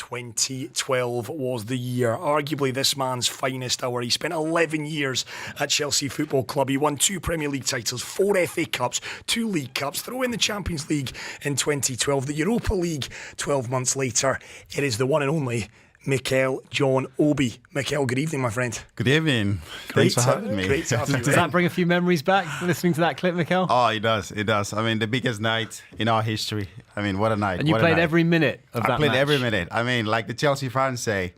2012 was the year, arguably this man's finest hour. He spent 11 years at Chelsea Football Club. He won 2 Premier League titles, 4 FA Cups, 2 League Cups, throw in the Champions League in 2012, the Europa League 12 months later. It is the one and only Mikel John Obi. Mikel, good evening, my friend. Good evening. Thanks for having me. Great to have you. Does that bring a few memories back, listening to that clip, Mikel? Oh, it does. It does. I mean, the biggest night in our history. I mean, what a night. And you played every minute of that match. I played every minute. I mean, like the Chelsea fans say,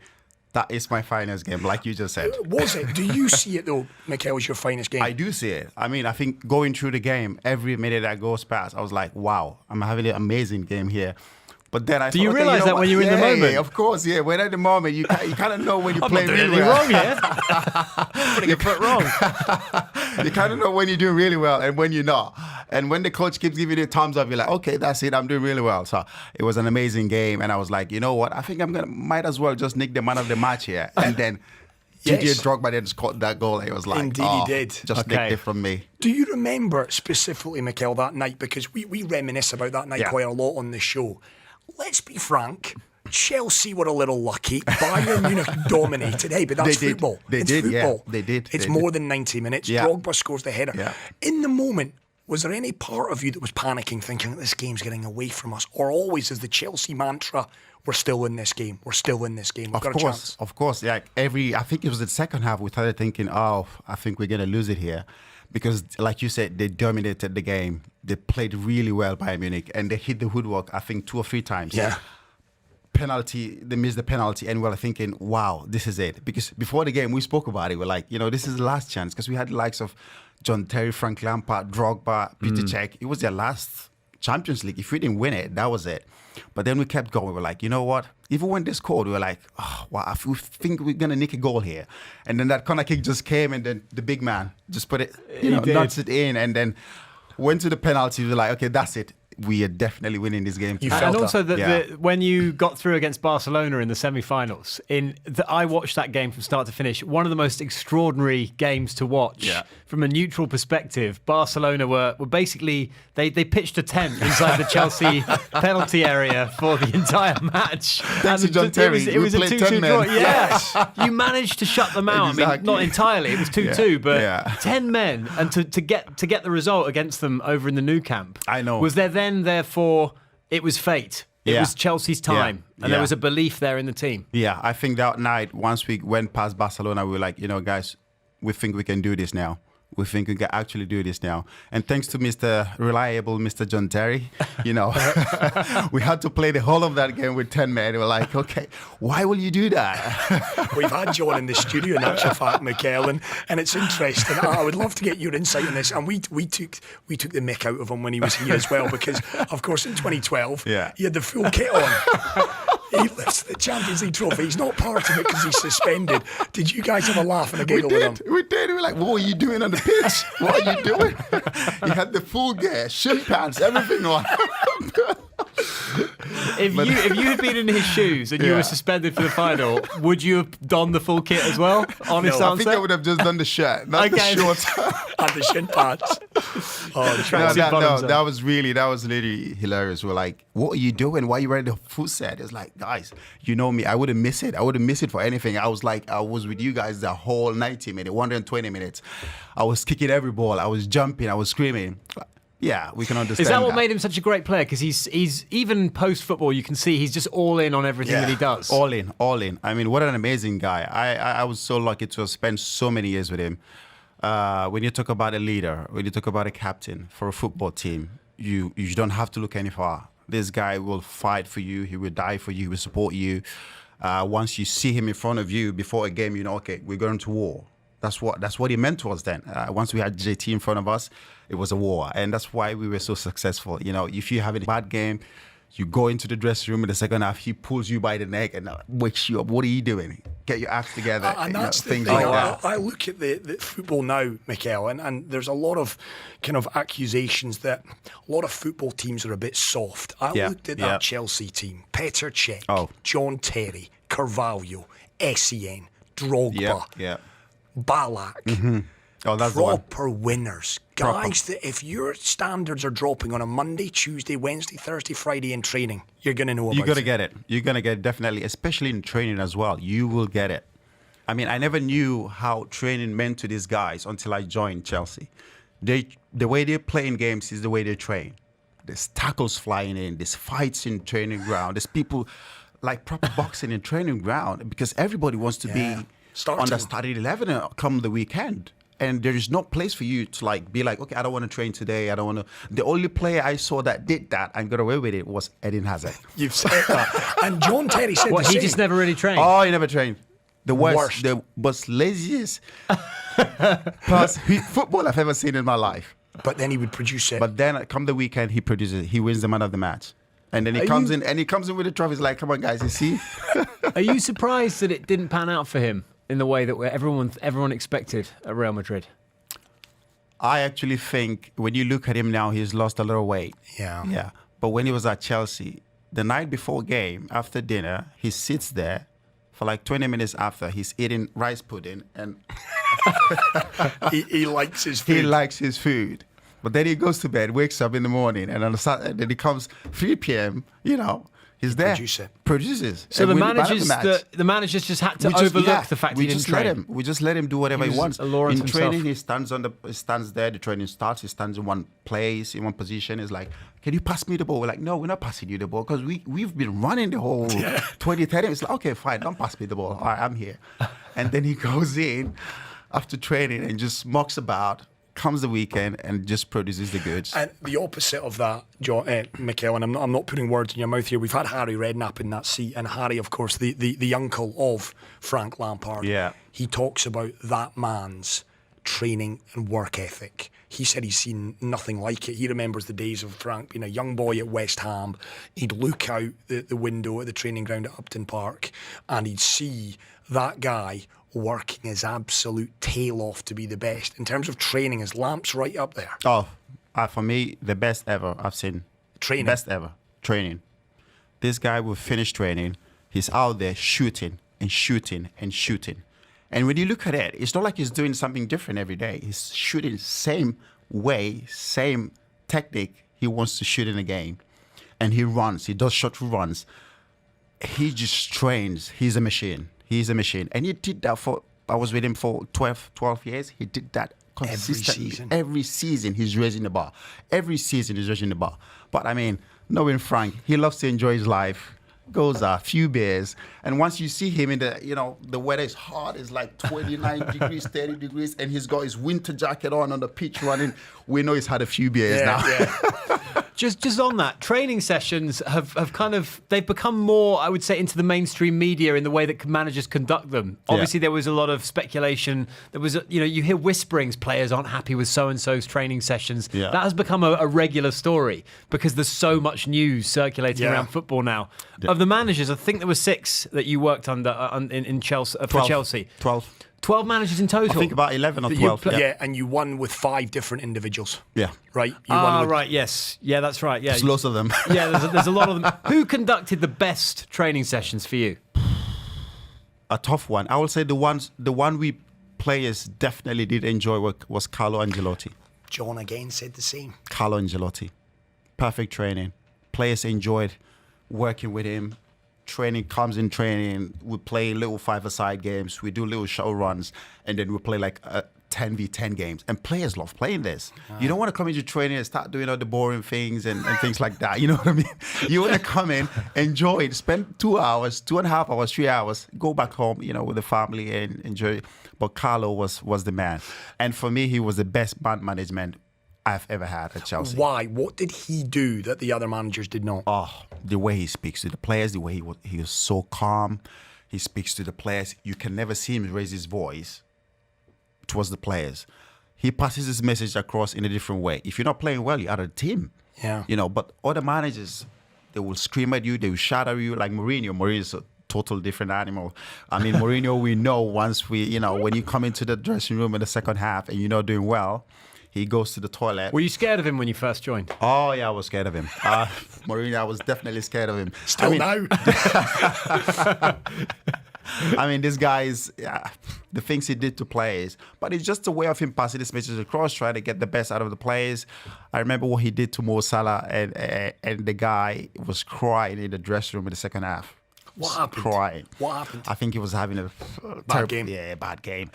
that is my finest game, like you just said. Was it? Do you see it, though, Mikel, as your finest game? I do see it. I mean, I think going through the game, every minute that goes past, I was like, wow, I'm having an amazing game here. But then I do you realise that when you're in the moment? Yeah, of course, yeah. When at the moment, you kind of know when you play really well. wrong, yeah. Putting a foot wrong. You kind of know when you're doing really well and when you're not. And when the coach keeps giving you a thumbs up, you're like, okay, that's it. I'm doing really well. So it was an amazing game, and I was like, you know what? I think might as well just nick the man of the match here, and then. Yes. Didier Drogba then scored that goal. It was like, indeed he did. Just nicked it from me. Do you remember specifically, Mikel, that night? Because we reminisce about that night quite a lot on the show. Let's be frank. Chelsea were a little lucky. Bayern Munich dominated. Hey, but that's football. It's football. Yeah, they did. It's more than 90 minutes. Yeah. Drogba scores the header. Yeah. In the moment, was there any part of you that was panicking, thinking this game's getting away from us? Or always is the Chelsea mantra, we're still in this game. We're still in this game. We've got a chance. Of course. Like I think it was the second half we started thinking, I think we're going to lose it here. Because like you said, they dominated the game. They played really well, Bayern Munich, and they hit the woodwork, I think, 2 or 3 times. Yeah. Penalty, they missed the penalty, and we were thinking, wow, this is it. Because before the game, we spoke about it. We're like, this is the last chance. Because we had the likes of John Terry, Frank Lampard, Drogba, Peter Cech. It was their last Champions League. If we didn't win it, that was it. But then we kept going. We were like, you know what? Even when they scored, we were like, we think we're going to nick a goal here. And then that corner kick just came, and then the big man just put it, nuts it in, and then went to the penalty. We were like, okay, that's it. We are definitely winning this game. You felt and that. Also, when you got through against Barcelona in the semi-finals, I watched that game from start to finish. One of the most extraordinary games to watch. Yeah. From a neutral perspective, Barcelona were basically, they pitched a tent inside the Chelsea penalty area for the entire match. Thanks to John Terry. It was a 2-2 draw. Yes. You managed to shut them out. Exactly. I mean, not entirely. It was 2-2, but 10 men. And to get the result against them over in the Nou Camp. I know. Was there then, therefore, it was fate. It was Chelsea's time. And there was a belief there in the team. Yeah, I think that night, once we went past Barcelona, we were like, guys, we think we can do this now. We think we can actually do this now. And thanks to Mr. Reliable, Mr. John Terry, we had to play the whole of that game with 10 men. We were like, okay, why will you do that? We've had John in the studio, in actual fact, Mikel, and it's interesting. I would love to get your insight on this. And we took the mick out of him when he was here as well, because, of course, in 2012, he had the full kit on. He lifts the Champions League trophy. He's not part of it because he's suspended. Did you guys have a laugh and a giggle with him? We did. We were like, what are you doing on the pitch? What are you doing? He had the full gear, shin pants, everything on. If you had been in his shoes and you were suspended for the final, would you have donned the full kit as well? Honest answer? I think I would have just done the shirt, not the shorts. And the shin pads. That was really hilarious. We're like, what are you doing? Why are you wearing the full set? It's like, guys, you know me. I wouldn't miss it. I wouldn't miss it for anything. I was with you guys the whole 90 minutes, 120 minutes. I was kicking every ball. I was jumping. I was screaming. Yeah, we can understand. Is that what made him such a great player? Because he's even post-football, you can see he's just all in on everything that he does. All in. I mean, what an amazing guy. I was so lucky to have spent so many years with him. When you talk about a leader, when you talk about a captain for a football team, you don't have to look any far. This guy will fight for you. He will die for you. He will support you. Once you see him in front of you before a game, okay, we're going to war. That's what he meant to us then. Once we had JT in front of us, it was a war. And that's why we were so successful. If you have a bad game, you go into the dressing room in the second half, he pulls you by the neck and wakes you up. What are you doing? Get your act together. And that's the things thing. like that. I look at the football now, Mikel, and there's a lot of kind of accusations that a lot of football teams are a bit soft. I looked at that Chelsea team. Petr Cech, John Terry, Carvalho, Essien, Drogba, Ballack. Oh, that's the one. Proper winners. Guys, that if your standards are dropping on a Monday, Tuesday, Wednesday, Thursday, Friday in training, you're going to know about it. You're going to get it. You're going to get it, definitely, especially in training as well. You will get it. I mean, I never knew how training meant to these guys until I joined Chelsea. The way they play in games is the way they train. There's tackles flying in. There's fights in training ground. There's people like proper boxing in training ground because everybody wants to be on the starting 11 come the weekend. And there is no place for you to like be like, okay, I don't want to train today. I don't want to. The only player I saw that did that and got away with it was Eden Hazard. You've said that. And John Terry said the He same. just never really trained. Oh, he never trained. The worst. The most laziest football I've ever seen in my life. But then he would produce it. But then come the weekend, he produces it. He wins the man of the match. And then he comes in with the trophies like, come on, guys, you see? Are you surprised that it didn't pan out for him in the way that everyone expected at Real Madrid? I actually think when you look at him now, he's lost a little weight. Yeah. But when he was at Chelsea, the night before game, after dinner, he sits there for like 20 minutes after. He's eating rice pudding and he likes his food. he likes his food. But then he goes to bed, wakes up in the morning, and on then he comes 3 p.m., he's there. Produces. So the managers just had to overlook the fact he didn't train. We just let him do whatever he wants. In training, he stands there. The training starts. He stands in one place, in one position. He's like, "Can you pass me the ball?" We're like, "No, we're not passing you the ball because we've been running the whole 20, 30." It's like, "Okay, fine, don't pass me the ball. All right, I'm here." And then he goes in after training and just mocks about. Comes the weekend and just produces the goods. And the opposite of that, Mikel, and I'm not putting words in your mouth here. We've had Harry Redknapp in that seat, and Harry, of course, the uncle of Frank Lampard. Yeah. He talks about that man's training and work ethic. He said he's seen nothing like it. He remembers the days of Frank being a young boy at West Ham. He'd look out the window at the training ground at Upton Park and he'd see that guy working his absolute tail off to be the best. In terms of training, his Lamp's right up there. Oh, for me, the best ever I've seen. Training. Best ever. Training. This guy will finish training. He's out there shooting and shooting and shooting. And when you look at it, it's not like he's doing something different every day. He's shooting same way, same technique he wants to shoot in a game. And he runs. He does short runs. He just trains. He's a machine. He's a machine. And he did that I was with him for 12 years. He did that consistently. Every season he's raising the bar. Every season he's raising the bar. But I mean, knowing Frank, he loves to enjoy his life. Goes a few beers. And once you see him in the weather is hot, it's like 29 degrees, 30 degrees, and he's got his winter jacket on the pitch running, we know he's had a few beers now. Yeah. Just on that, training sessions have kind of, they've become more, I would say, into the mainstream media in the way that managers conduct them. Obviously, there was a lot of speculation. There was, you hear whisperings, players aren't happy with so-and-so's training sessions. Yeah. That has become a regular story because there's so much news circulating around football now. Yeah. Of the managers, I think there were 6 that you worked under in Chelsea, for Chelsea. 12 managers in total. I think about 11 or 12. And you won with 5 different individuals. Yeah. Right? Right, yes. Yeah, that's right. Yeah. There's lots of them. Yeah, there's a lot of them. Who conducted the best training sessions for you? A tough one. I will say the one we players definitely did enjoy was Carlo Ancelotti. John again said the same. Carlo Ancelotti. Perfect training. Players enjoyed working with him. Training comes in training. We play little 5-a-side games. We do little show runs, and then we play like 10v10 games. And players love playing this. You don't want to come into training and start doing all the boring things and things like that. You know what I mean? You want to come in, enjoy it, spend 2 hours, 2.5 hours, 3 hours, go back home, with the family and enjoy it. But Carlo was the man. And for me, he was the best man management I've ever had at Chelsea. Why? What did he do that the other managers did not? Oh, the way he speaks to the players, the way he was so calm. He speaks to the players. You can never see him raise his voice towards the players. He passes his message across in a different way. If you're not playing well, you're out of the team. Yeah. But other managers, they will scream at you, they will shout at you, like Mourinho. Mourinho's a total different animal. I mean, Mourinho, we know once when you come into the dressing room in the second half and you're not doing well, he goes to the toilet. Were you scared of him when you first joined? Oh, yeah, I was scared of him. Mourinho, I was definitely scared of him. Still now. I mean, this guy is the things he did to players, but it's just a way of him passing this message across, trying to get the best out of the players. I remember what he did to Mo Salah, and the guy was crying in the dressing room in the second half. What happened? Crying. What happened? I think he was having a Bad game. Yeah, bad game.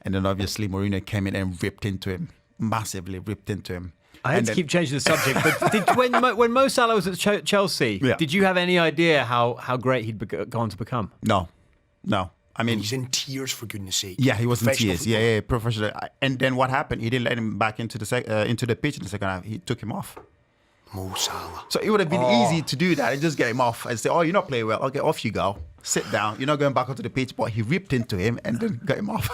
And then obviously Mourinho came in and ripped into him, massively ripped into him. I hate to keep changing the subject, but when Mo Salah was at Chelsea, did you have any idea how great he'd gone to become? No. I mean, he's in tears, for goodness sake. yeah, he was in Professional tears. football. Yeah, professional. And then what happened? He didn't let him back into the pitch in the second half. He took him off. Mo Salah. So it would have been easy to do that and just get him off and say, "Oh, you're not playing well. Okay, off you go. Sit down. You're not going back onto the pitch." But he ripped into him and then got him off.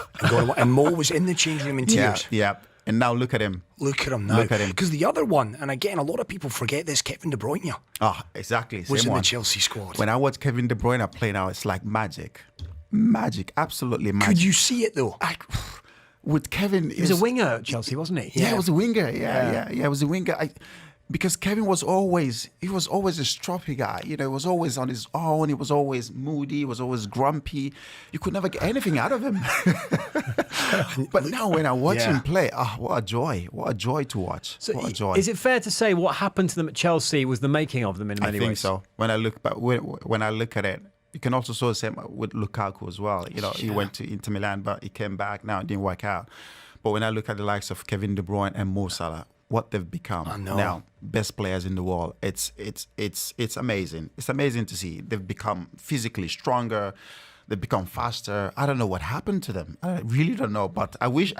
And Mo was in the changing room in tears. Yeah. And now look at him. Look at him now. Look at him. Because the other one, and again, a lot of people forget this, Kevin De Bruyne Oh, exactly. was Same in one. the Chelsea squad. When I watch Kevin De Bruyne play now, it's like magic. Magic. Absolutely magic. Could you see it though? With Kevin, He was a winger at Chelsea, wasn't he? Yeah, he was a winger. Yeah, he was a winger. Because Kevin was always a stroppy guy. You know, he was always on his own. He was always moody. He was always grumpy. You could never get anything out of him. But now when I watch him play, what a joy. What a joy to watch. So what a joy. is it fair to say what happened to them at Chelsea was the making of them in many I think ways? so. When I look back, when I look at it, you can also saw the same with Lukaku as well. You know, he went to Inter Milan, but he came back. Now it didn't work out. But when I look at the likes of Kevin De Bruyne and Mo Salah, what they've become now, best players in the world. It's amazing. It's amazing to see. They've become physically stronger. They've become faster. I don't know what happened to them. I really don't know. But I wish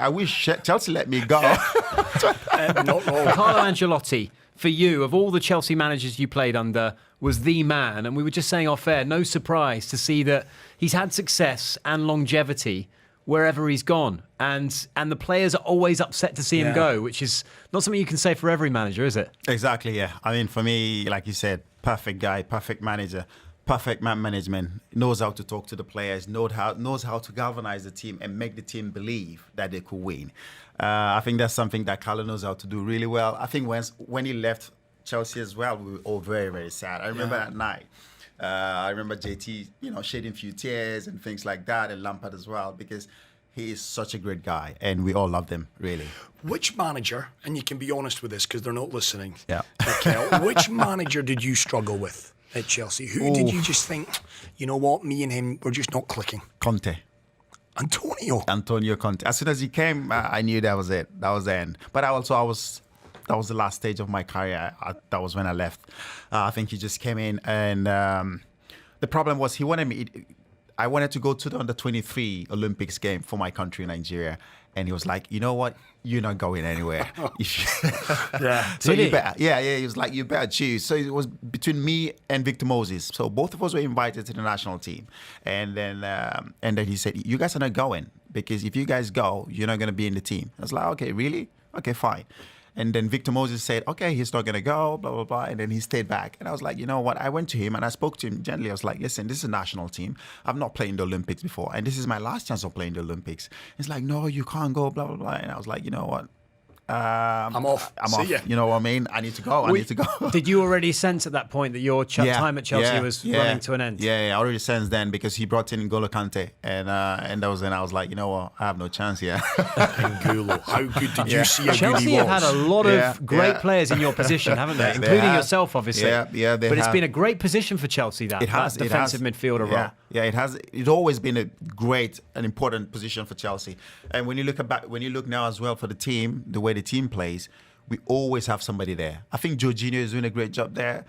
Chelsea let me go. Not wrong. Carlo Ancelotti, for you, of all the Chelsea managers you played under, was the man. And we were just saying off air, no surprise to see that he's had success and longevity wherever he's gone. And the players are always upset to see him go, which is not something you can say for every manager, is it? Exactly, yeah. I mean, for me, like you said, perfect guy, perfect manager, perfect man management, knows how to talk to the players, knows how to galvanize the team and make the team believe that they could win. I think that's something that Carlo knows how to do really well. I think when he left Chelsea as well, we were all very, very sad. I remember that night. I remember JT, shedding a few tears and things like that, and Lampard as well, because he is such a great guy, and we all loved him, really. Which manager, and you can be honest with this because they're not listening, Yeah. Mikel, which manager did you struggle with at Chelsea? Who did you just think, you know what, me and him, we're just not clicking? Conte. Antonio Conte. As soon as he came, I knew that was it. That was the end. But that was the last stage of my career. That was when I left. I think he just came in, and the problem was he wanted me. I wanted to go to the under-23 Olympics game for my country, Nigeria, and he was like, "You know what? You're not going anywhere." So you better, he was like, "You better choose." So it was between me and Victor Moses. So both of us were invited to the national team, and then he said, "You guys are not going because if you guys go, you're not going to be in the team." I was like, "Okay, really? Okay, fine." And then Victor Moses said, "Okay, he's not going to go, blah, blah, blah." And then he stayed back. And I was like, you know what? I went to him and I spoke to him gently. I was like, "Listen, this is a national team. I've not played in the Olympics before. And this is my last chance of playing the Olympics." He's like, "No, you can't go, blah, blah, blah." And I was like, you know what? I'm off. I'm See off. ya. You know what I mean? I need to go. I need to go. Did you already sense at that point that your time at Chelsea was running to an end? Yeah, I already sensed then because he brought in N'Golo Kante, and that was when I was like, you know what? I have no chance here. N'Golo, how good did you see how Chelsea good he was? have had a lot of great players in your position, haven't they? Including yourself, obviously. Yeah, they But it's have. been a great position for Chelsea, that defensive midfielder role. Yeah, it has. It's always been a great and important position for Chelsea. And when you look now as well for the team, the way the team plays, we always have somebody there. I think Jorginho is doing a great job there.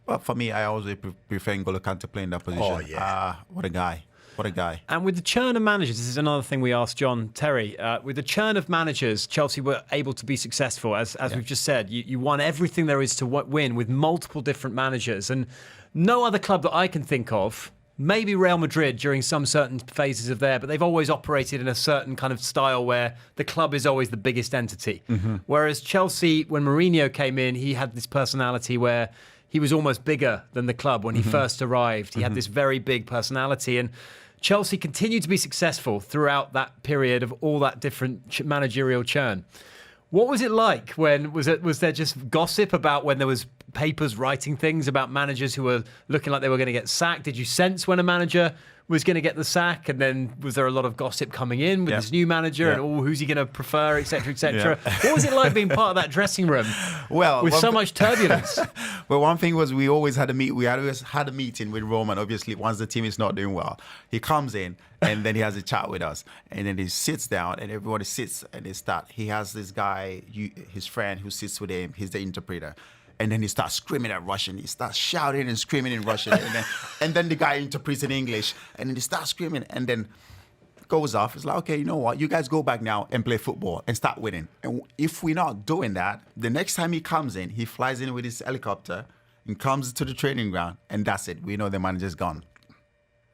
But for me, I always prefer N'Golo Kante playing that position. Oh, yeah. What a guy. What a guy. And with the churn of managers, this is another thing we asked John Terry. With the churn of managers, Chelsea were able to be successful. As we've just said, you won everything there is to win with multiple different managers. And no other club that I can think of, maybe Real Madrid during some certain phases of there, but they've always operated in a certain kind of style where the club is always the biggest entity. Mm-hmm. Whereas Chelsea, when Mourinho came in, he had this personality where he was almost bigger than the club when he first arrived. He had this very big personality, and Chelsea continued to be successful throughout that period of all that different managerial churn. What was it like when was there just gossip about when there was papers writing things about managers who were looking like they were going to get sacked? Did you sense when a manager was going to get the sack, and then was there a lot of gossip coming in with this new manager and who's he going to prefer, etc., etc. What was it like being part of that dressing room? Well, with so much turbulence. Well, one thing was we always had a meeting with Roman. Obviously, once the team is not doing well, he comes in and then he has a chat with us, and then he sits down and everybody sits and they start. He has this guy, his friend, who sits with him. He's the interpreter. And then he starts screaming at Russian. He starts shouting and screaming in Russian. And then the guy interprets in English. And then he starts screaming and then goes off. It's like, okay, you know what? You guys go back now and play football and start winning. And if we're not doing that, the next time he comes in, he flies in with his helicopter and comes to the training ground. And that's it. We know the manager's gone.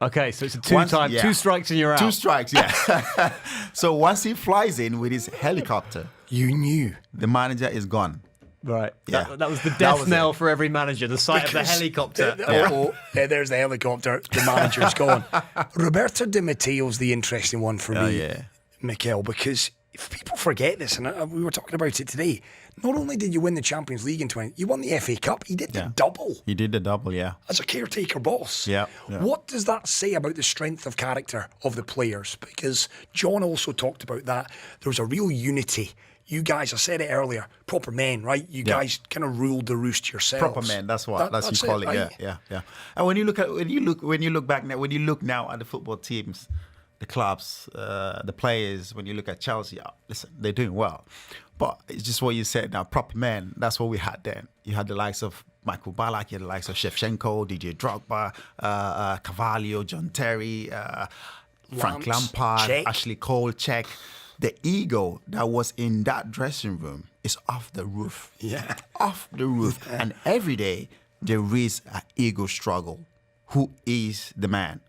Okay, so it's a two strikes and you're out. 2 strikes, yeah. So once he flies in with his helicopter, you knew the manager is gone. Right. Yeah. That was the death knell for every manager, the sight of the helicopter. There's the helicopter. The manager's gone. Roberto Di Matteo's the interesting one for me, Mikel, because if people forget this, and we were talking about it today, not only did you win the Champions League in 20, you won the FA Cup. He did the double. He did the double, as a caretaker boss. Yeah. What does that say about the strength of character of the players? Because John also talked about that. There was a real unity. You guys, I said it earlier, proper men, right? You guys kind of ruled the roost yourselves. Proper men, that's what you call it. Right? Yeah. And when you look now at the football teams, the clubs, the players, when you look at Chelsea, listen, they're doing well. But it's just what you said now, proper men, that's what we had then. You had the likes of Michael Ballack, you had the likes of Shevchenko, DJ Drogba, Carvalho, John Terry, Frank Lampard, Cech. Ashley Cole, Cech. The ego that was in that dressing room is off the roof. Yeah. Off the roof. And every day there is an ego struggle. Who is the man?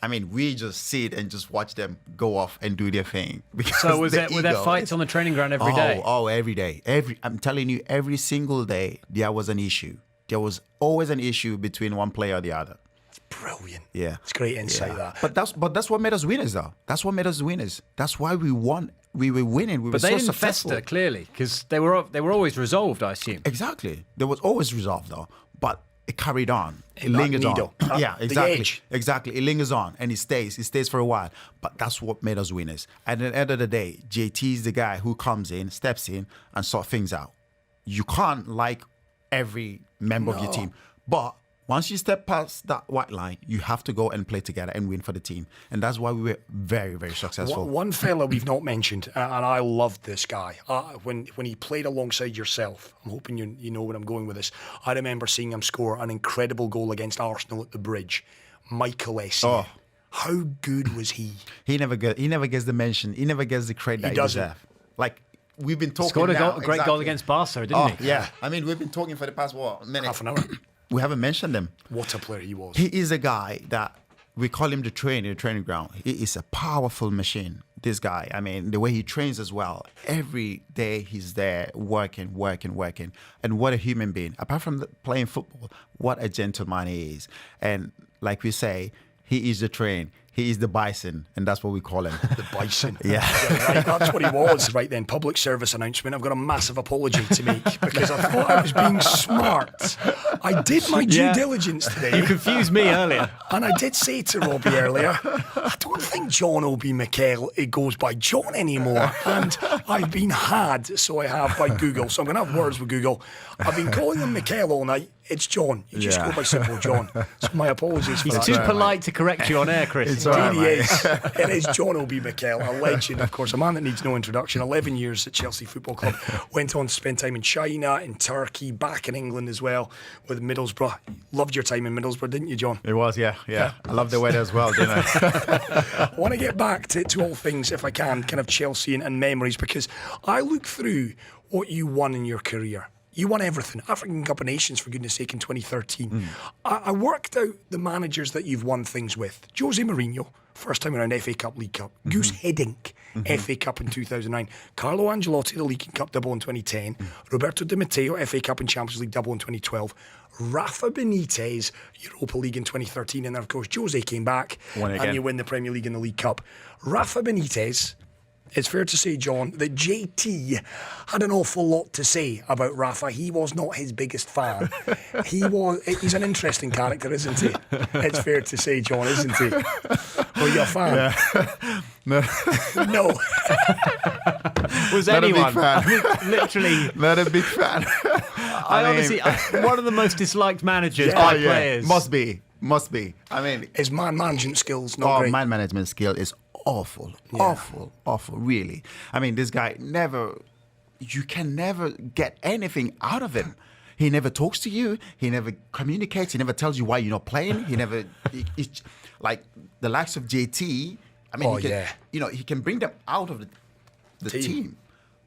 I mean, we just sit and just watch them go off and do their thing. So were there fights on the training ground every day? Oh, every day. I'm telling you, every single day there was an issue. There was always an issue between one player or the other. Brilliant. Yeah. It's great insight, that. But that's what made us winners, though. That's what made us winners. That's why we won. We were winning. We were so successful. But they didn't fester, clearly, because they were always resolved, I assume. Exactly. There was always resolved, though. But it carried on. It lingered on. Yeah, exactly. Exactly. It lingers on and it stays for a while. But that's what made us winners. And at the end of the day, JT is the guy who comes in, steps in, and sort things out. You can't like every member of your team. But once you step past that white line, you have to go and play together and win for the team. And that's why we were very, very successful. One fella we've not mentioned, and I loved this guy, when he played alongside yourself, I'm hoping you know where I'm going with this, I remember seeing him score an incredible goal against Arsenal at the Bridge. Mikel Essien. Oh. How good was he? He never gets the mention. He never gets the credit he deserves. Like, we've been talking Scored a great goal against Barca, didn't he? Yeah. I mean, we've been talking for the past, minute? Half an hour. We haven't mentioned him. What a player he was. He is a guy that we call him the training ground. He is a powerful machine, this guy. I mean, the way he trains as well. Every day he's there working. And what a human being. Apart from playing football, what a gentleman he is. And like we say, he is the train. He is the bison, and that's what we call him. The bison. Yeah. Right, that's what he was. Right then, public service announcement. I've got a massive apology to make because I thought I was being smart. I did my due diligence today. You confused me earlier. And I did say to Robbie earlier, I don't think John Obi Mikel, it goes by John anymore. And I've been had, so I have, by Google. So I'm going to have words with Google. I've been calling him Mikel all night. It's John. You just go by simple John. So my apologies for that. He's too polite to correct you on air, Chris. Indeed he is. It is John Obi Mikel, a legend, of course, a man that needs no introduction. 11 years at Chelsea Football Club. Went on to spend time in China, in Turkey, back in England as well with Middlesbrough. Loved your time in Middlesbrough, didn't you, John? It was, yeah. I love the weather as well, didn't I? I want to get back to all things, if I can, kind of Chelsea and memories, because I look through what you won in your career. You won everything. African Cup of Nations, for goodness sake, in 2013. I worked out the managers that you've won things with. Jose Mourinho, first time around, FA Cup, League Cup. Goose Hiddink, FA Cup in 2009. Carlo Ancelotti, the League Cup double in 2010. Roberto Di Matteo, FA Cup and Champions League double in 2012. Rafa Benitez, Europa League in 2013. And then, of course, Jose came back and you win the Premier League and the League Cup. Rafa Benitez, It's fair to say, John, that JT had an awful lot to say about Rafa. He was not his biggest fan. He's an interesting character, isn't he? It's fair to say, John, isn't he? Were you a fan? Yeah. No. No. Was Not anyone? a big fan. I mean, literally. Not a big fan. Honestly, one of the most disliked managers Yeah. by Oh, yeah. players. Must be. I mean, His man management skills not great. man management skill is awful, awful, really. I mean, this guy you can never get anything out of him. He never talks to you. He never communicates. He never tells you why you're not playing. He never, like the likes of JT. I mean, he can bring them out of the team.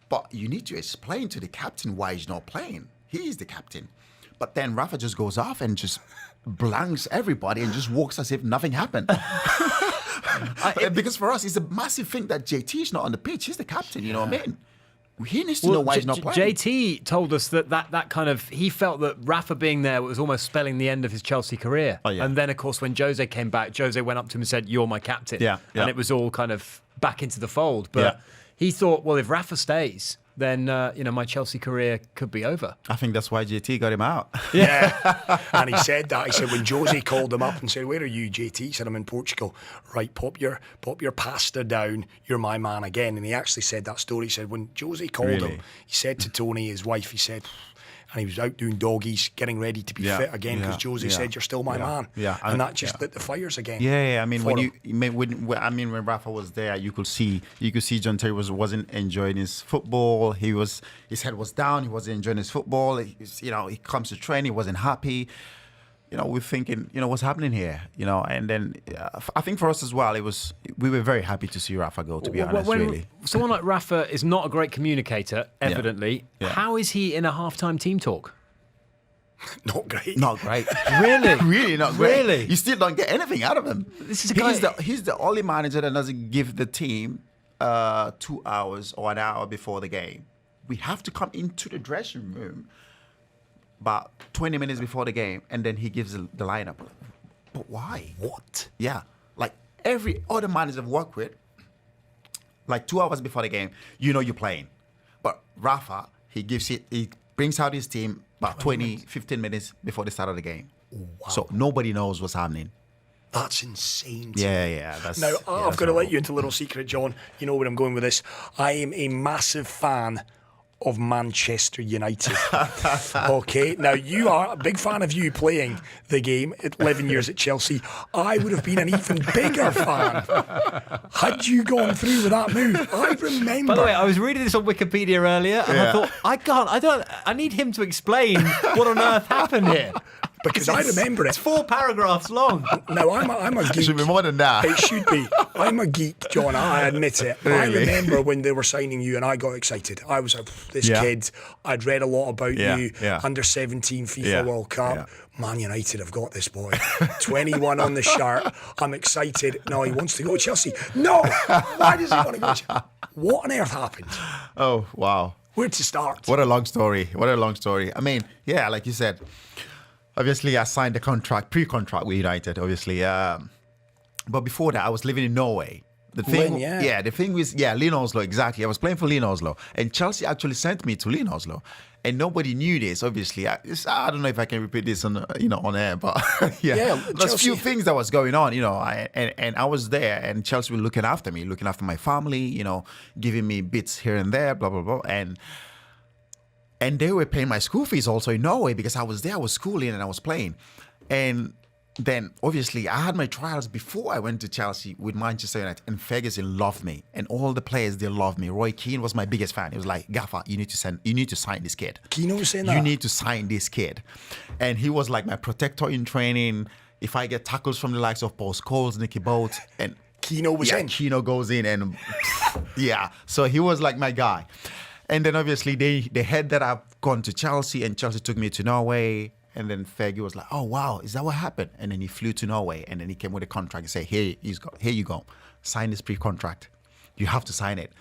But you need to explain to the captain why he's not playing. He's the captain. But then Rafa just goes off and just blanks everybody and just walks as if nothing happened. Because for us, it's a massive thing that JT is not on the pitch. He's the captain, you know what I mean? He needs to know why he's not playing. JT told us that kind of, he felt that Rafa being there was almost spelling the end of his Chelsea career. Oh, yeah. And then, of course, when Jose came back, Jose went up to him and said, "You're my captain." Yeah. And it was all kind of back into the fold. But he thought, well, if Rafa stays, then my Chelsea career could be over. I think that's why JT got him out. Yeah. And he said that. He said when Jose called him up and said, "Where are you, JT?" He said, "I'm in Portugal." "Right, pop your pasta down. You're my man again." And he actually said that story. He said when Jose called him, he said to Tony, his wife, he said, and he was out doing doggies, getting ready to be fit again because Jose said, "You're still my man." Yeah. And that just lit the fires again. Yeah. I mean, when Rafa was there, you could see John Terry wasn't enjoying his football. His head was down. He wasn't enjoying his football. He comes to train. He wasn't happy. We're thinking, what's happening here? And then I think for us as well, we were very happy to see Rafa go, to be honest, really. Someone like Rafa is not a great communicator, evidently. Yeah. How is he in a halftime team talk? Not great. Not great. Really? Really not great. Really? You still don't get anything out of him. This is a guy. He's the only manager that doesn't give the team 2 hours or an hour before the game. We have to come into the dressing room about 20 minutes before the game, and then he gives the lineup. But why? What? Yeah. Like every other manager I've worked with, like 2 hours before the game, you're playing. But Rafa, he brings out his team about 15 minutes before the start of the game. Wow. So nobody knows what's happening. That's insane. Yeah. Now, I've got to let you into a little secret, John. You know where I'm going with this. I am a massive fan of Manchester United. Okay, now you are a big fan of you playing the game at 11 years at Chelsea. I would have been an even bigger fan had you gone through with that move. I remember. By the way, I was reading this on Wikipedia earlier, and I thought, I need him to explain what on earth happened here. Because I remember it. It's 4 paragraphs long. Now, I'm a geek. It should be more than that. It should be. I'm a geek, John. I admit it. Really? I remember when they were signing you and I got excited. I was like, this kid, I'd read a lot about you, under 17 FIFA World Cup. Man United have got this boy. 21 on the shirt. I'm excited. No, he wants to go to Chelsea. No! Why does he want to go to Chelsea? What on earth happened? Oh, wow. Where to start? What a long story. I mean, like you said, obviously I signed the pre-contract with United, obviously. But before that, I was living in Norway. The thing was, Lyn Oslo, exactly. I was playing for Lyn Oslo. And Chelsea actually sent me to Lyn Oslo. And nobody knew this, obviously. I don't know if I can repeat this on air, but there's a few things that was going on, and I was there, and Chelsea were looking after me, looking after my family, giving me bits here and there, blah, blah, blah. And they were paying my school fees also in Norway because I was there, I was schooling and I was playing. And then, obviously, I had my trials before I went to Chelsea with Manchester United, and Ferguson loved me. And all the players, they loved me. Roy Keane was my biggest fan. He was like, Gaffer, you need to sign this kid. Keane was saying that? You need to sign this kid. And he was like my protector in training. If I get tackles from the likes of Paul Scholes, Nicky Bolt, and Kino was in. Kino goes in, and so he was like my guy. And then obviously they heard that I've gone to Chelsea, and Chelsea took me to Norway. And then Fergie was like, "Oh wow, is that what happened?" And then he flew to Norway, and then he came with a contract and said, "Here you go, sign this pre-contract. You have to sign it."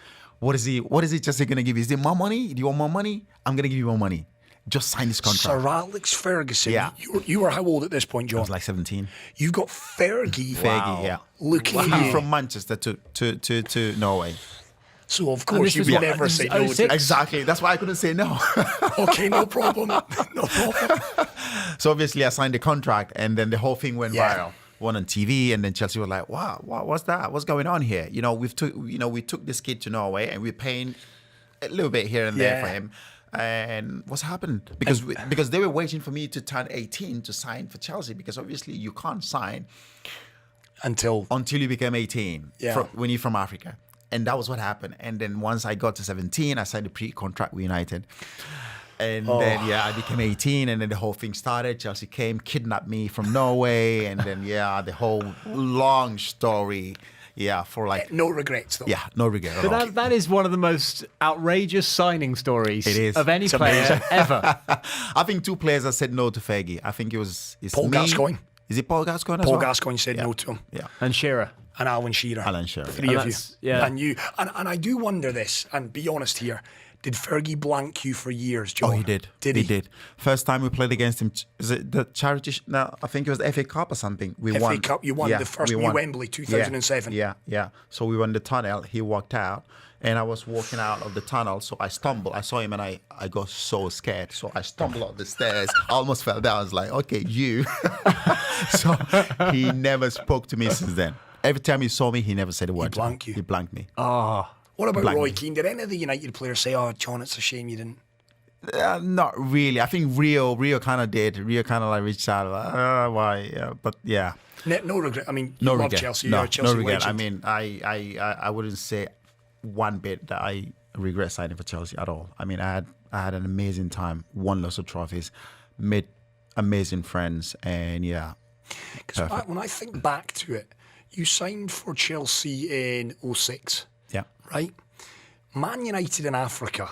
What is he just going to give you? Is it more money? Do you want more money? I'm going to give you more money. Just sign this contract. Sir Alex Ferguson. Yeah. You were how old at this point, John? I was like 17. You got Fergie. Fergie, yeah. Looking Flew from Manchester to Norway. So, of course, this you was would what, never this say is no. 06? Exactly. That's why I couldn't say no. Okay, no problem. No problem. So obviously I signed the contract, and then the whole thing went Yeah. viral. Went on TV, and then Chelsea were like, "Wow, what's that? What's going on here?" We took this kid to Norway, and we're paying a little bit here and there Yeah. for him. And what's happened? Because they were waiting for me to turn 18 to sign for Chelsea, because obviously you can't sign Until you become 18 Yeah. when you're from Africa. And that was what happened. And then once I got to 17, I signed a pre-contract with United. And then, I became 18, and then the whole thing started. Chelsea came, kidnapped me from Norway, and then, the whole long story. Yeah, for like... no regrets, though. Yeah, no regret at all. But that is one of the most outrageous signing stories It is. of any It's player amazing. ever. I think two players have said no to Fergie. I think it's Paul me. Gascoigne. Is it Paul Gascoigne as Paul well? Gascoigne said no to him. Yeah. And Shearer. And Alan Shearer. Alan Shearer, Three yeah. of you. That's- yeah. And you. And I do wonder this, and be honest here, did Fergie blank you for years, John? Oh, he did. Did he? he? did. First time we played against him, is it the charity? No, I think it was the FA Cup or something. We FA won. Cup, you won the first we New won. Wembley, 2007. Yeah. So we won the tunnel. He walked out, and I was walking out of the tunnel. So I stumbled. I saw him, and I got so scared. So I stumbled up the stairs. I almost fell down. I was like, okay, you. So he never spoke to me since then. Every time he saw me, he never said a word. blanked you. He blanked me. What about Blank Roy me. Keane? Did any of the United players say, "Oh, John, it's a shame you didn't"? Not really. I think Rio kind of did. Rio kind of like reached out. Like, why? But yeah. No regret. I mean, you No love regret. Chelsea. No, You're a Chelsea no regret. legend. I mean, I wouldn't say one bit that I regret signing for Chelsea at all. I mean, I had an amazing time, won lots of trophies, made amazing friends, and yeah. Because Perfect. when I think back to it, you signed for Chelsea in 06, Yeah. right? Man United in Africa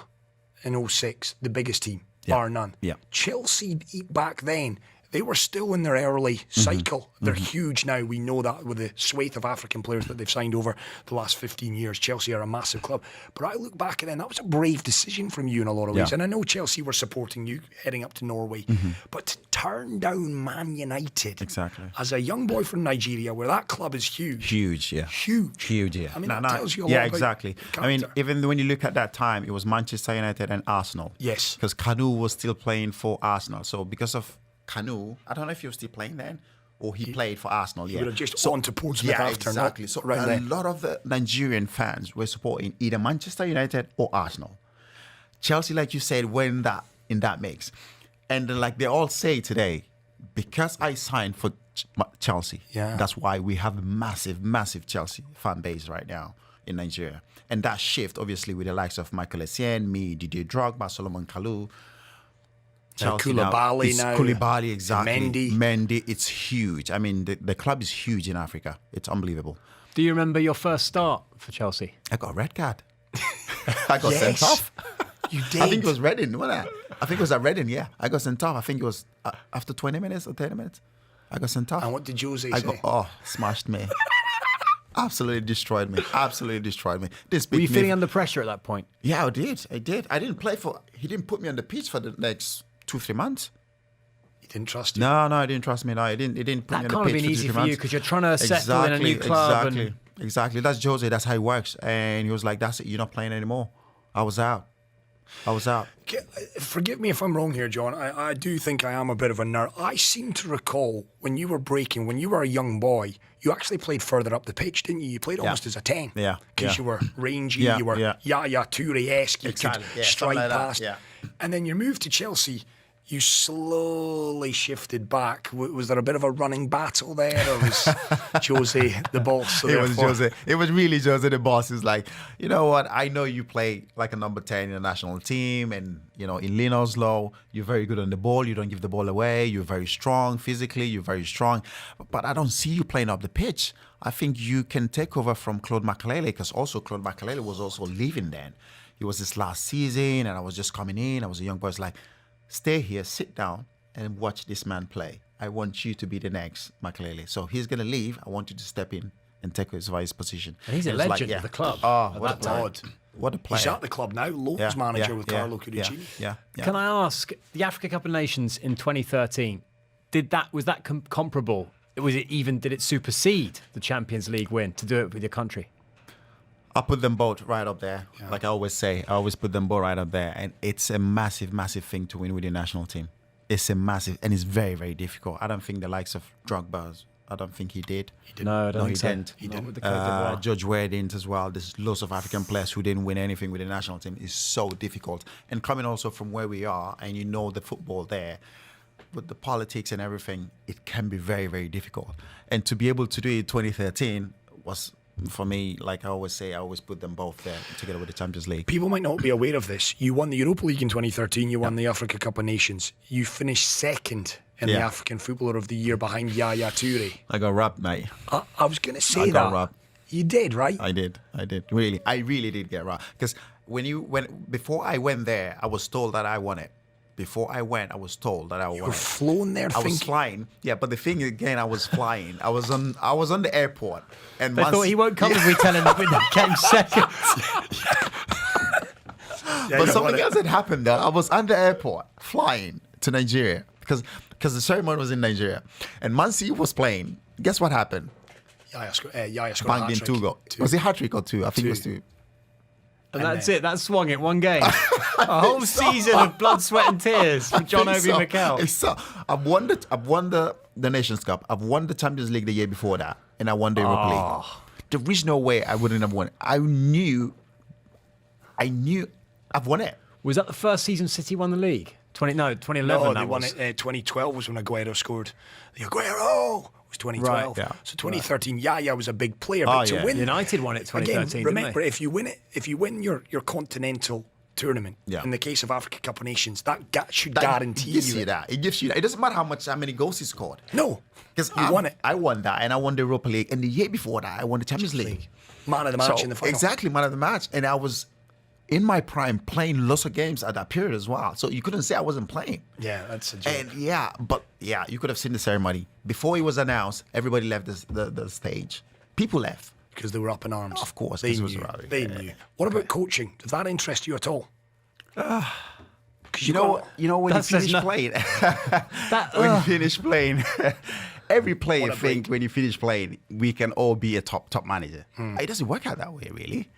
in 06, the biggest team, bar none. Yeah. Chelsea back then, they were still in their early cycle. They're huge now. We know that with the swathe of African players that they've signed over the last 15 years. Chelsea are a massive club. But I look back at then, that was a brave decision from you in a lot of ways. Yeah. And I know Chelsea were supporting you heading up to Norway. But to turn down Man United Exactly. as a young boy from Nigeria, where that club is huge. Huge, yeah. Huge. Yeah. I mean, that tells you a lot yeah, about exactly. your I mean, character. even when you look at that time, it was Manchester United and Arsenal. Yes. Because Kanu was still playing for Arsenal. So because of Kanu, I don't know if he was still playing then, or he played for Arsenal. Yeah. would have just on to Portsmouth yeah, after, not exactly. So right a then. lot of the Nigerian fans were supporting either Manchester United or Arsenal. Chelsea, like you said, were in that mix, and then, like they all say today, because I signed for Chelsea, Yeah. that's why we have a massive Chelsea fan base right now in Nigeria. And that shift, obviously, with the likes of Michael Essien, me, Didier Drogba, Solomon Kalou, Chelsea Koulibaly it's now, Koulibaly, exactly. Mendy. It's huge. I mean, the club is huge in Africa. It's unbelievable. Do you remember your first start for Chelsea? I got a red card. I got Yes. sent off. You did. I think it was Reading, wasn't it? I think it was at Reading, yeah. I got sent off. I think it was after 20 minutes or 30 minutes. I got sent off. And what did Jose I say? got, smashed me. Absolutely destroyed me. This Were you beat me. feeling under pressure at that point? Yeah, I did. I didn't play for... He didn't put me on the pitch for the next 2-3 months. He didn't trust you. No, he didn't trust me. No, he didn't put me That on can't the have pitch been easy for you because you're trying to settle in a new club. Exactly. That's Jose. That's how it works. And he was like, "That's it. You're not playing anymore." I was out. Okay, forgive me if I'm wrong here, John. I do think I am a bit of a nerd. I seem to recall when you were breaking, when you were a young boy, you actually played further up the pitch, didn't you? You played almost as a 10. Yeah, Because yeah. you were rangy, Yeah, you were yeah. Yaya Toure-esque, you Exactly, could yeah, strike something like that, past. yeah. And then you moved to Chelsea. You slowly shifted back. Was there a bit of a running battle there, or was Jose the boss? So It was therefore- Jose. It was really Jose the boss. He's like, you know what? I know you play like a number 10 in the national team, and in Lino's Law, you're very good on the ball. You don't give the ball away. You're very strong physically. You're very strong, but I don't see you playing up the pitch. I think you can take over from Claude Makelele, because also Claude Makelele was also leaving then. It was his last season, and I was just coming in. I was a young boy. It's like, stay here, sit down, and watch this man play. I want you to be the next Makelele. So he's going to leave. I want you to step in and take his vice position. And he's a It was legend of the club. Oh, at what a that time. player. What a player. He's at the club now, Lowe's manager with Carlo Cudicini. Yeah. Can I ask, the Africa Cup of Nations in 2013, was that comparable? Did it supersede the Champions League win to do it with your country? I put them both right up there. Yeah. Like I always say, I always put them both right up there. And it's a massive, massive thing to win with your national team. It's a massive, and it's very, very difficult. I don't think the likes of Drogba, I don't think he did. No, I don't think he didn't. He didn't. George Weah didn't as well. There's lots of African players who didn't win anything with the national team. It's so difficult. And coming also from where we are, and you know the football there, with the politics and everything, it can be very, very difficult. And to be able to do it in 2013 was, for me, like I always say, I always put them both there together with the Champions League. People might not be aware of this. You won the Europa League in 2013. You won the Africa Cup of Nations. You finished second in the African Footballer of the Year behind Yaya Toure. I got robbed, mate. I was going to say I got robbed. You did, right? I did. Really, I really did get robbed. Because before I went there, I was told that I won it. Before I went, I was told that I won. You were flown there. I was flying. Yeah, but the thing again, I was flying. I was on the airport, and they thought he won't come if we tell him that we came second. But something else had happened there. I was on the airport flying to Nigeria because the ceremony was in Nigeria, and Man City was playing. Guess what happened? Yaya scored banged in 2 goals. Was it hat-trick or 2? I think it was 2. And that's it. That swung it. One game. A whole season of blood, sweat, and tears for John Obi Mikel. I've won the Nations Cup. I've won the Champions League the year before that, and I won the Europa League. There is no way I wouldn't have won it. I knew I've won it. Was that the first season City won the league? 2011. No, they won it. 2012 was when Aguero scored. The Aguero. 2012. Right, yeah. So 2013, Yaya was a big player. But to win, United won it 2013. Again, remember, if you win your continental tournament, in the case of Africa Cup of Nations, that should guarantee you that. It gives you that. It doesn't matter how many goals he scored. No, because you won it. I won that, and I won the Europa League, and the year before that, I won the Champions League. Man of the match in the final. Exactly, man of the match, and I was in my prime playing lots of games at that period as well. So you couldn't say I wasn't playing. Yeah, that's a joke. And you could have seen the ceremony. Before it was announced, everybody left the stage. People left. Because they were up in arms. Of course. They knew. What about coaching? Does that interest you at all? You know when you finish playing. When you finish playing, every player thinks when you finish playing, we can all be a top manager. It doesn't work out that way, really.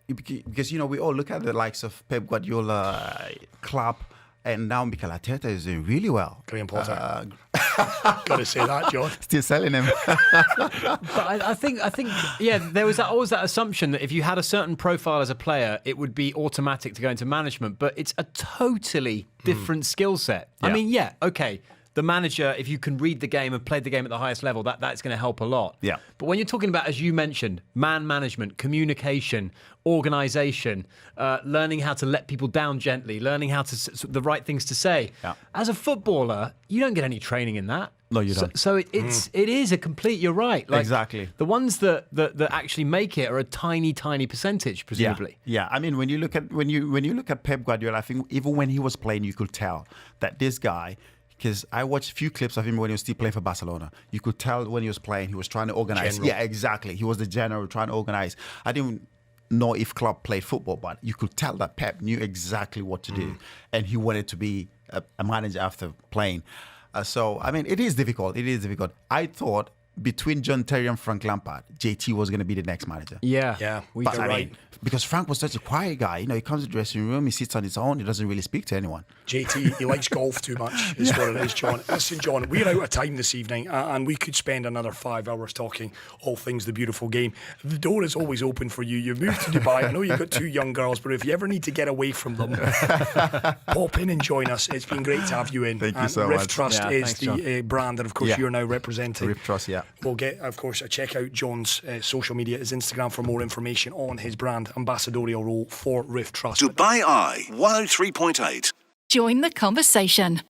Because we all look at the likes of Pep Guardiola, Klopp, and now Mikel Arteta is doing really well. Graham Potter. Got to say that, John. Still selling him. But I think, there was always that assumption that if you had a certain profile as a player, it would be automatic to go into management. But it's a totally different skill set. Yeah. I mean, okay. The manager, if you can read the game and played the game at the highest level, that's going to help a lot. Yeah. But when you're talking about, as you mentioned, man management, communication, organisation, learning how to let people down gently, learning how to the right things to say. Yeah. As a footballer, you don't get any training in that. No, you don't. So it is a complete. You're right. Like, exactly. The ones that actually make it are a tiny percentage, presumably. Yeah. I mean, when you look at Pep Guardiola, I think even when he was playing, you could tell that this guy. Because I watched a few clips of him when he was still playing for Barcelona. You could tell when he was playing, he was trying to organize. General. Yeah, exactly. He was the general trying to organize. I didn't know if Klopp played football, but you could tell that Pep knew exactly what to do. And he wanted to be a manager after playing. So, I mean, it is difficult. I thought between John Terry and Frank Lampard, JT was going to be the next manager. Yeah. But I mean, because Frank was such a quiet guy. He comes to the dressing room, he sits on his own, he doesn't really speak to anyone. JT, he likes golf too much, is what it is, John. Listen, John, we're out of time this evening, and we could spend another 5 hours talking all things the beautiful game. The door is always open for you. You've moved to Dubai. I know you've got 2 young girls, but if you ever need to get away from them, pop in and join us. It's been great to have you in. Thank you so Rift much. Trust is the brand that, of course, you're now representing. Rift Trust, yeah. We'll get, of course, check out John's social media, his Instagram, for more information on his brand ambassadorial role for Rift Trust. Dubai Eye 103.8. Join the conversation.